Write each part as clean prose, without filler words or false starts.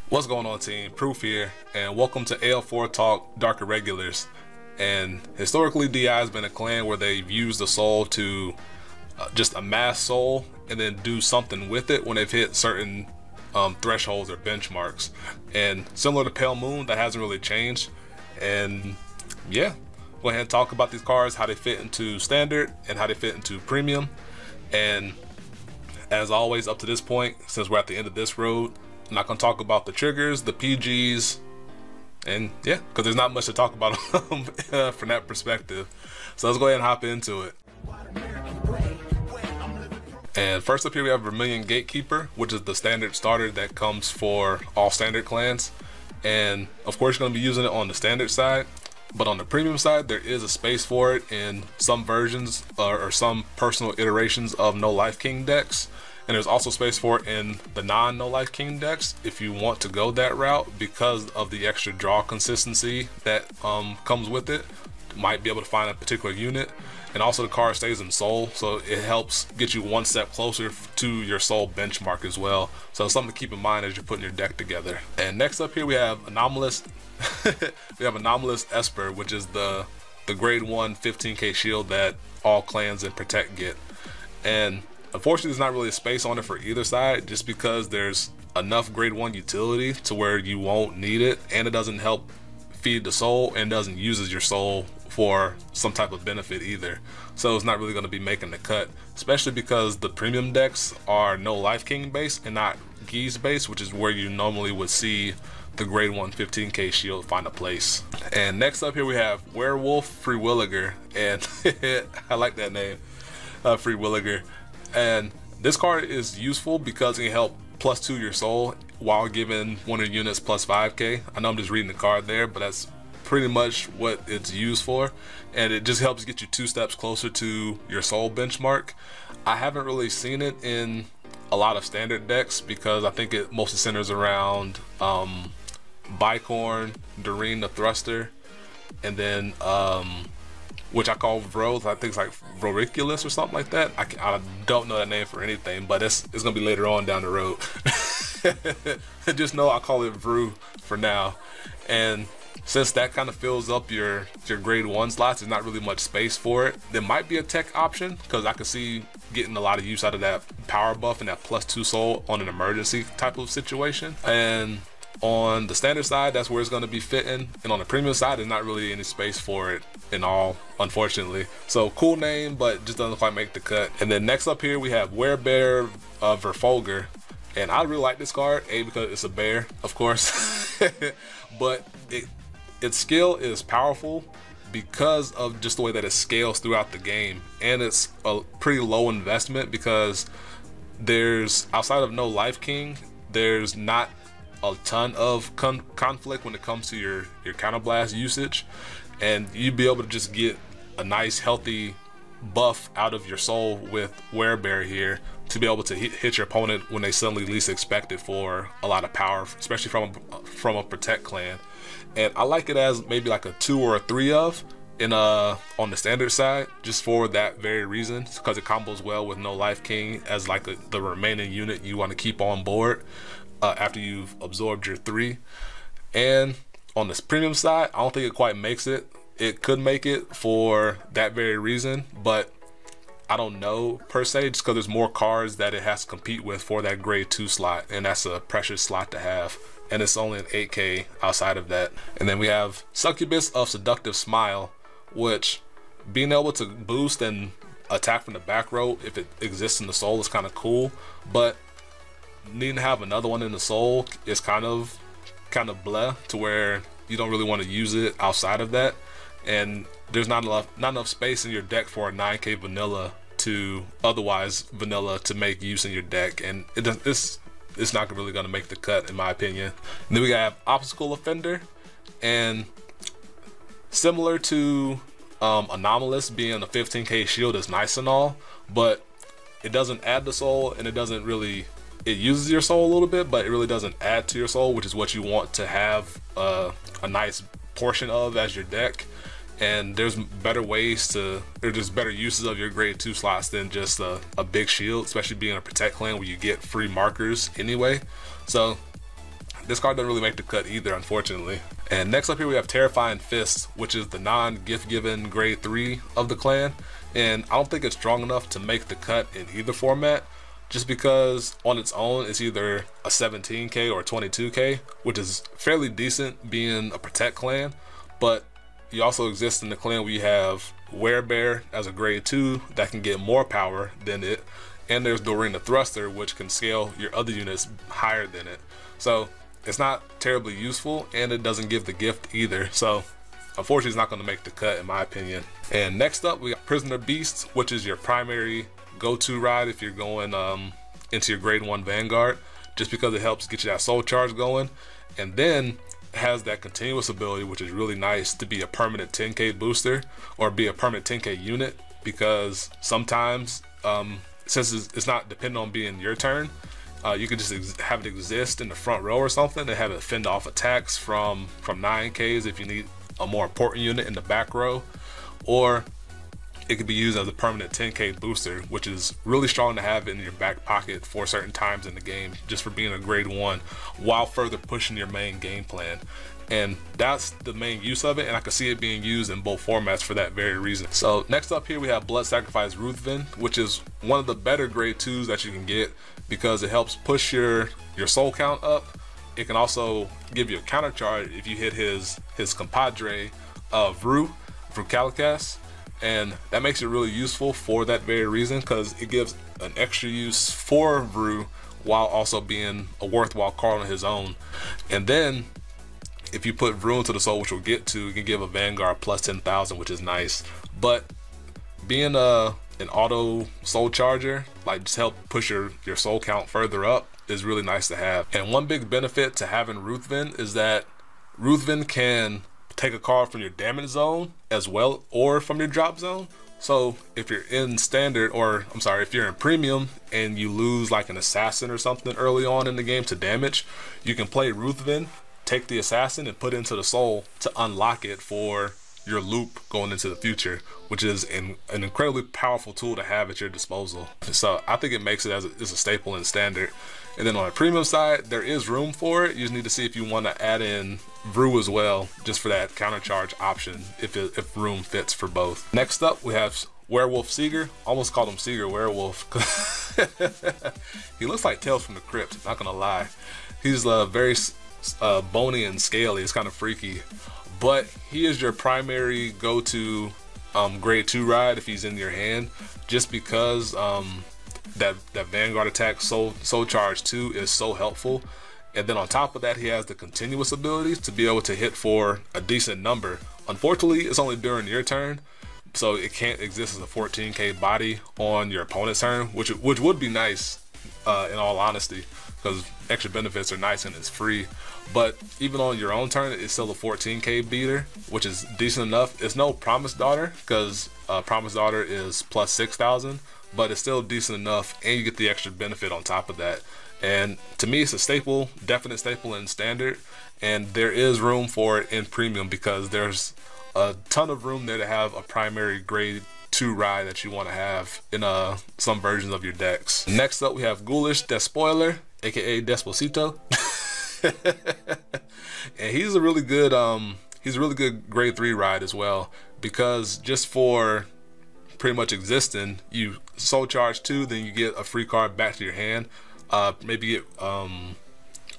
What's going on, team? Proof here, and welcome to AL4 Talk Dark Irregulars. And historically, DI has been a clan where they've used the soul to just amass soul and then do something with it when they've hit certain thresholds or benchmarks. And similar to Pale Moon, that hasn't really changed. And yeah, go ahead and talk about these cards, how they fit into standard and how they fit into premium. And as always, up to this point, since we're at the end of this road, I'm not going to talk about the triggers, the PGs, and yeah, because there's not much to talk about from that perspective. So let's go ahead and hop into it. And first up here we have Vermilion Gatekeeper, which is the standard starter that comes for all standard clans. And of course you're going to be using it on the standard side, but on the premium side there is a space for it in some versions or some personal iterations of No Life King decks. And there's also space for it in the non-No Life King decks if you want to go that route because of the extra draw consistency that comes with it. Might be able to find a particular unit, and also the card stays in soul, so it helps get you one step closer to your soul benchmark as well. So it's something to keep in mind as you're putting your deck together. And next up here we have Anomalous. We have Anomalous Esper, which is the grade 1 15k shield that all clans and Protect get. And unfortunately, there's not really a space on it for either side, just because there's enough grade 1 utility to where you won't need it, and it doesn't help feed the soul and doesn't use your soul for some type of benefit either. So it's not really going to be making the cut, especially because the premium decks are No Life King based and not Geese based, which is where you normally would see the grade 1 15k shield find a place. And next up here we have Werewolf Freewilliger, and I like that name, Freewilliger. And this card is useful because it can help +2 your soul while giving one of your units +5k. I know I'm just reading the card there, but that's pretty much what it's used for. And it just helps get you 2 steps closer to your soul benchmark. I haven't really seen it in a lot of standard decks because I think it mostly centers around Bicorn, Doreen the Thruster, and then which I call Vro. I think it's like Irregulars or something like that. I don't know that name for anything, but it's gonna be later on down the road. Just know I call it Vru for now. And since that kind of fills up your grade 1 slots, there's not really much space for it. There might be a tech option because I could see getting a lot of use out of that power buff and that +2 soul on an emergency type of situation. And on the standard side, that's where it's going to be fitting, and on the premium side there's not really any space for it in all, unfortunately. So cool name, but just doesn't quite make the cut. And then next up here we have Werebear Verfolger, and I really like this card, because it's a bear, of course, but its skill is powerful because of just the way that it scales throughout the game, and it's a pretty low investment because there's, outside of No Life King, there's not a ton of conflict when it comes to your counterblast usage, and you'd be able to just get a nice healthy buff out of your soul with Werebear here to be able to hit your opponent when they suddenly least expect it for a lot of power, especially from a Protect clan. And I like it as maybe like a 2 or a 3 of in on the standard side, just for that very reason, because it combos well with No Life King as like the remaining unit you want to keep on board after you've absorbed your 3. And on this premium side, I don't think it quite makes it. It could make it for that very reason, but I don't know per se, just because there's more cards that it has to compete with for that grade 2 slot, and that's a precious slot to have, and it's only an 8k outside of that. And then we have Succubus of Seductive Smile, which being able to boost and attack from the back row if it exists in the soul is kind of cool, but needing to have another one in the soul is kind of bleh, to where you don't really want to use it outside of that, and there's not enough space in your deck for a 9k vanilla to otherwise vanilla to make use in your deck, and it's not really going to make the cut in my opinion. And then we have Obstacle Offender, and similar to Anomalous being a 15k shield is nice and all, but it doesn't add the soul, and it doesn't really, it uses your soul a little bit, but it really doesn't add to your soul, which is what you want to have a nice portion of as your deck. And there's better ways to, there's just better uses of your grade 2 slots than just a big shield, especially being a Protect clan where you get free markers anyway. So this card doesn't really make the cut either, unfortunately. And next up here we have Terrifying Fists, which is the non-gift given grade 3 of the clan, and I don't think it's strong enough to make the cut in either format, just because on its own it's either a 17k or 22k, which is fairly decent being a protect clan. But you also exist in the clan where you have Werebear as a grade 2 that can get more power than it, and there's Doreen the Thruster, which can scale your other units higher than it. So it's not terribly useful, and it doesn't give the gift either. So unfortunately it's not going to make the cut in my opinion. And next up we got Prisoner Beast, which is your primary go-to ride if you're going into your grade 1 Vanguard, just because it helps get you that soul charge going, and then it has that continuous ability, which is really nice to be a permanent 10k booster or be a permanent 10k unit, because sometimes since it's not dependent on being your turn, you can just have it exist in the front row or something and have it fend off attacks from 9Ks if you need a more important unit in the back row, or it could be used as a permanent 10k booster, which is really strong to have in your back pocket for certain times in the game, just for being a grade 1 while further pushing your main game plan. And that's the main use of it, and I can see it being used in both formats for that very reason. So next up here we have Blood Sacrifice Ruthven, which is one of the better grade 2s that you can get because it helps push your soul count up. It can also give you a counter charge if you hit his compadre Vru Calicas, and that makes it really useful for that very reason, because it gives an extra use for Vru while also being a worthwhile card on his own. And then if you put Vru into the soul, which we'll get to, you can give a Vanguard plus 10,000, which is nice. But being an auto soul charger, like just help push your soul count further up, is really nice to have. And one big benefit to having Ruthven is that Ruthven can take a card from your damage zone as well, or from your drop zone. So if you're in standard, or I'm sorry, if you're in premium and you lose like an assassin or something early on in the game to damage, you can play Ruthven, take the assassin and put it into the soul to unlock it for your loop going into the future, which is an incredibly powerful tool to have at your disposal. So I think it makes it as a staple in standard. And then on the premium side, there is room for it. You just need to see if you want to add in Vru as well, just for that counter charge option, if room fits for both. Next up we have Werewolf Seeger. Almost called him Seeger Werewolf. He looks like Tales from the Crypt, not gonna lie. He's very bony and scaly. It's kind of freaky, but he is your primary go-to grade 2 ride if he's in your hand, just because that Vanguard attack soul charge 2 is so helpful. And then on top of that, he has the continuous abilities to be able to hit for a decent number. Unfortunately, it's only during your turn, so it can't exist as a 14k body on your opponent's turn, which would be nice in all honesty, because extra benefits are nice and it's free. But even on your own turn, it's still a 14k beater, which is decent enough. It's no Promise Daughter, because Promise Daughter is plus 6,000, but it's still decent enough, and you get the extra benefit on top of that. And to me, it's a staple, definite staple in standard, and there is room for it in premium, because there's a ton of room there to have a primary grade 2 ride that you want to have in some versions of your decks. Next up we have Ghoulish Despoiler, aka Despacito. And he's a really good grade 3 ride as well, because just for pretty much existing, you soul charge 2, then you get a free card back to your hand. Maybe get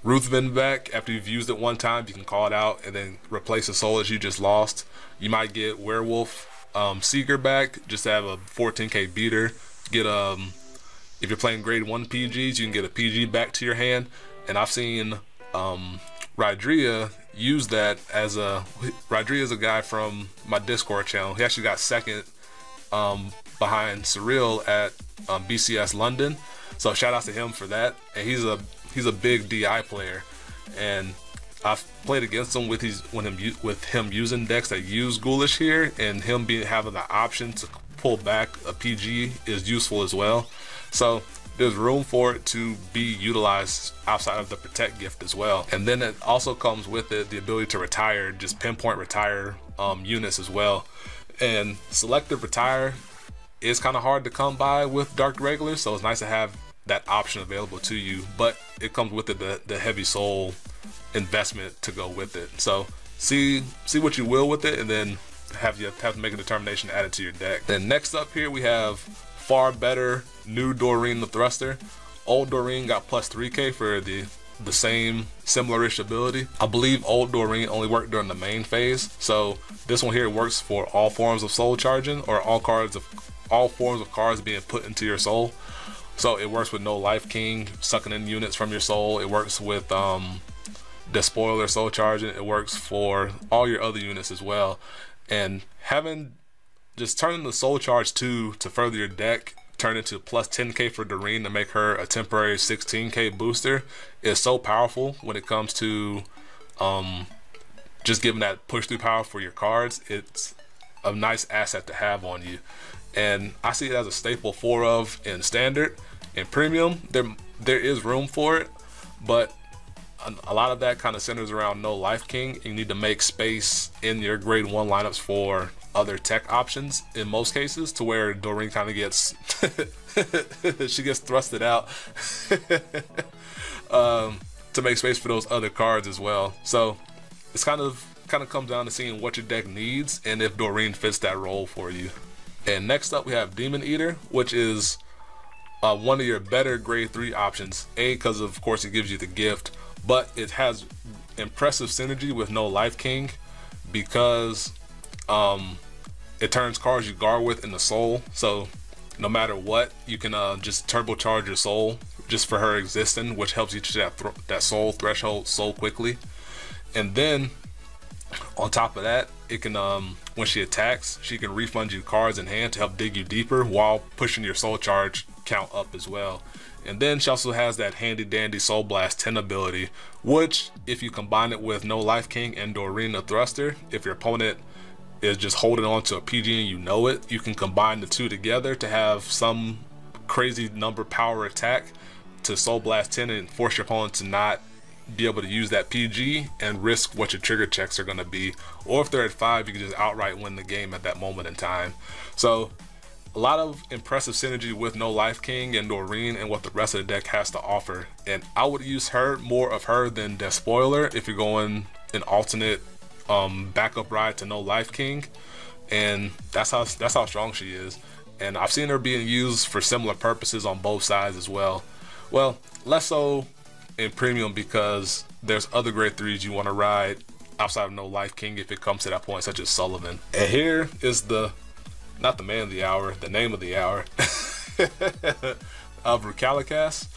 Ruthven back after you've used it one time. You can call it out and then replace the soul that you just lost. You might get Werewolf Seeker back, just to have a 14k beater. Get if you're playing grade 1 PGs, you can get a PG back to your hand. And I've seen Rydria use that as Rydria is a guy from my Discord channel. He actually got second behind Surreal at BCS London. So shout out to him for that. And he's a big DI player, and I've played against him with him using decks that use Ghoulish here, and him having the option to pull back a PG is useful as well. So there's room for it to be utilized outside of the protect gift as well. And then it also comes with it the ability to retire, just pinpoint retire units as well. And selective retire is kind of hard to come by with Dark Regulars, so it's nice to have that option available to you. But it comes with it the heavy soul investment to go with it. So see what you will with it, and then have to make a determination to add it to your deck. Then next up here we have far better new Doreen the Thruster. Old Doreen got plus 3k for the same similar-ish ability. I believe old Doreen only worked during the main phase, so this one here works for all forms of soul charging, or all forms of cards being put into your soul. So it works with No Life King sucking in units from your soul. It works with Despoiler soul charging. It works for all your other units as well. And just turning the soul charge 2 to further your deck, turn into plus 10k for Doreen to make her a temporary 16k booster, is so powerful when it comes to just giving that push through power for your cards. It's a nice asset to have on you, and I see it as a staple 4 of in standard. In premium, there is room for it, but a lot of that kind of centers around No Life King. You need to make space in your grade 1 lineups for other tech options in most cases, to where Doreen kind of gets she gets thrusted out to make space for those other cards as well. So it's kind of comes down to seeing what your deck needs and if Doreen fits that role for you. And next up we have Demon Eater, which is one of your better grade 3 options. Because of course it gives you the gift, but it has impressive synergy with No Life King, because it turns cards you guard with into soul. So no matter what, you can just turbocharge your soul just for her existing, which helps you to that soul threshold so quickly. And then on top of that, it can when she attacks, she can refund you cards in hand to help dig you deeper while pushing your soul charge count up as well. And then she also has that handy dandy Soul Blast 10 ability, which if you combine it with No Life King and Doreen the Thruster, if your opponent is just holding on to a PG and you know it, you can combine the two together to have some crazy number power attack to Soul Blast 10 and force your opponent to not be able to use that PG and risk what your trigger checks are going to be. Or if they're at 5, you can just outright win the game at that moment in time. So a lot of impressive synergy with No Life King and Doreen and what the rest of the deck has to offer. And I would use more of her than Despoiler if you're going an alternate backup ride to No Life King, and that's how strong she is. And I've seen her being used for similar purposes on both sides as well. Well, less so in premium, because there's other grade 3s you want to ride outside of No Life King if it comes to that point, such as Sullivan. And here is not the man of the hour, the name of the hour of Irregulars.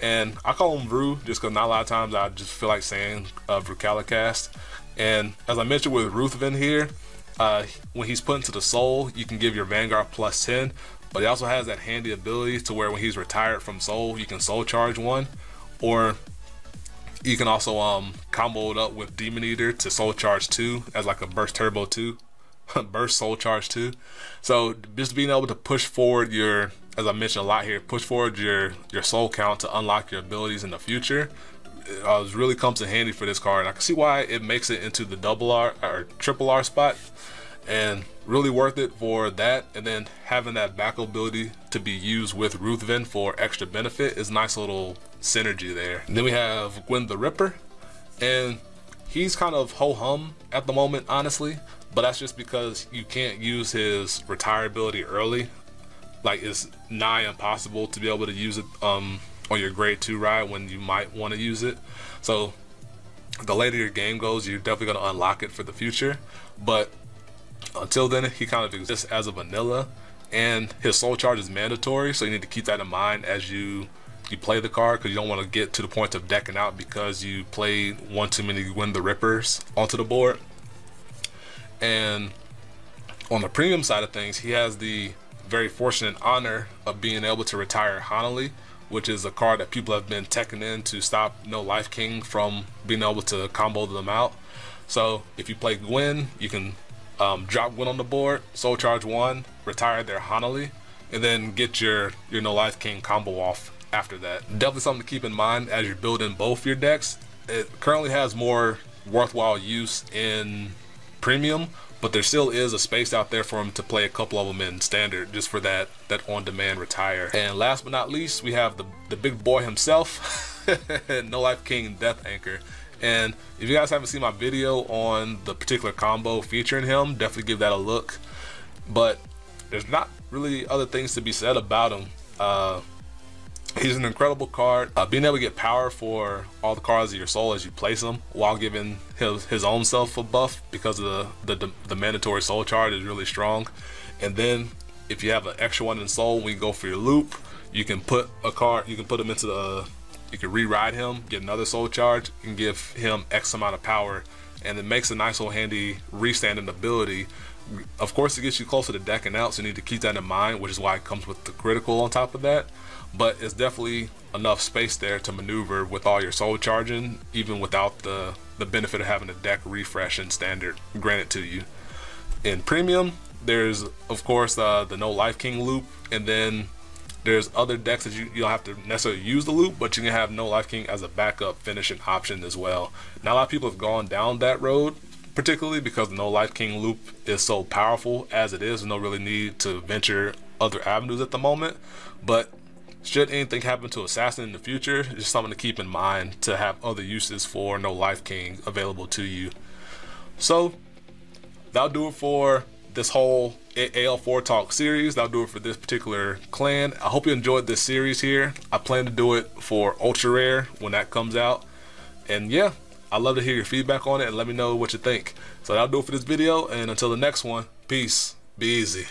And I call him Vru just because not a lot of times I just feel like saying Irregulars. And as I mentioned with Ruthven here, when he's put into the soul, you can give your Vanguard plus 10, but he also has that handy ability to where when he's retired from soul, you can soul charge 1, or you can also combo it up with Demon Eater to soul charge 2 as like a burst turbo 2, burst soul charge 2. So just being able to push forward your, as I mentioned a lot here, push forward your soul count to unlock your abilities in the future, really comes in handy for this card. And I can see why it makes it into the double R or triple R spot, and really worth it for that. And then having that backup ability to be used with Ruthven for extra benefit is nice little synergy there. And then we have Gwen the Ripper, and he's kind of ho-hum at the moment, honestly, but that's just because you can't use his retire ability early. Like, it's nigh impossible to be able to use it on your grade 2 ride when you might want to use it. So the later your game goes, you're definitely going to unlock it for the future, but until then he kind of exists as a vanilla, and his soul charge is mandatory, so you need to keep that in mind as you play the card, because you don't want to get to the point of decking out because you played one too many Gwen the Rippers onto the board. And on the premium side of things, he has the very fortunate honor of being able to retire Hanali, which is a card that people have been teching in to stop No Life King from being able to combo them out. So if you play Gwen, you can drop Gwen on the board, soul charge 1, retire their Hanali, and then get your No Life King combo off after that. Definitely something to keep in mind as you're building both your decks. It currently has more worthwhile use in premium, but there still is a space out there for him to play a couple of them in standard, just for that on-demand retire. And last but not least, we have the big boy himself, No Life King Death Anchor. And if you guys haven't seen my video on the particular combo featuring him, definitely give that a look. But there's not really other things to be said about him. He's an incredible card. Being able to get power for all the cards of your soul as you place them, while giving his own self a buff because of the mandatory soul charge is really strong. And then if you have an extra one in soul, when you go for your loop, you can put a card, you can put him into the, you can re-ride him, get another soul charge, and give him X amount of power, and it makes a nice little handy restanding ability. Of course, it gets you closer to decking out, so you need to keep that in mind, which is why it comes with the critical on top of that. But it's definitely enough space there to maneuver with all your soul charging, even without the benefit of having a deck refresh in standard granted to you. In premium, there's of course the No Life King loop, and then there's other decks that you don't have to necessarily use the loop, but you can have No Life King as a backup finishing option as well. Now a lot of people have gone down that road, particularly because the No Life King loop is so powerful as it is. There's no really need to venture other avenues at the moment. But should anything happen to Assassin in the future, it's just something to keep in mind, to have other uses for No Life King available to you. So that'll do it for this whole AL4 Talk series. That'll do it for this particular clan. I hope you enjoyed this series here. I plan to do it for Ultra Rare when that comes out. And yeah, I'd love to hear your feedback on it and let me know what you think. So that'll do it for this video, and until the next one, peace, be easy.